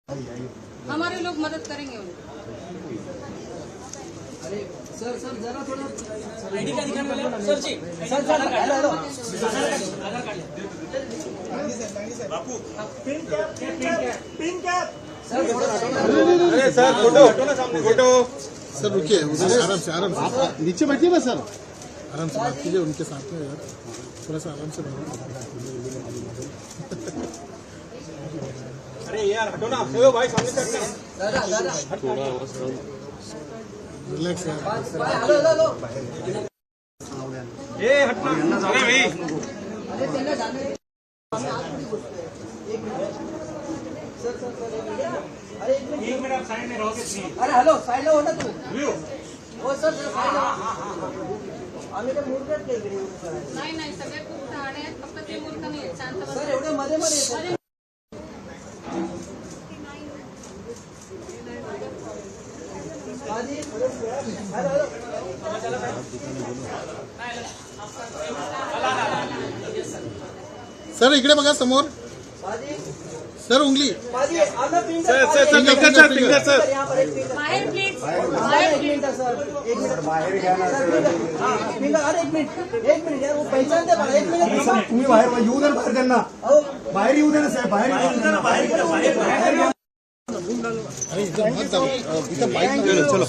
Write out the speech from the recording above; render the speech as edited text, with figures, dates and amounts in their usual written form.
हमारे लोग मदद करेंगे उनको। अरे सर जरा थोड़ा आईडी कार्ड दिखाने वाले सर जी सर हेलो बापू पिन कैप सर अरे सर फोटो फोटो सर रुकिए उधर आराम से नीचे बैठिए ना सर, आराम से बात कीजिए उनके साथ में यार, थोड़ा सा आराम से बैठो। अरे यार हटो ना, सेव भाई सामने से हटना। दादा रिलैक्स यार। हेलो ये हटना अरे भाई अरे त्यांना जाने सर अरे एक मिनट आप साइड में रहोगे प्लीज। अरे हॅलो साईडला हो ना तू व्ह्यू हो सर साईडला आम्ही तर मूर्खच नाही इकडे येऊन करायचं नाही नाही सगळे खूप शहाणे आहेत, फक्त ते मूर्ख नाही आहेत, शांत बसा. सर एवढे मध्ये येतात आधी हॅलो सर इकडे बघा समोर, आधी सर उंगली आधी आना पिंग सर फिंगर सर यहाँ पर एक फिंगर बाहेर प्लीज बाहेर एक मिनिट सर एक मिनिट बाहेर घ्या ना सर फिंगर अरे एक मिनिट यार वो पहचानते मला एक मिनिट तुम्ही बाहेर येऊ दे बाहेर त्यांना अहो बाहेर येऊ दे ना साहेब बाहेर येऊ दे ना अरे इथं मत जाऊ, इथं बाईक चलो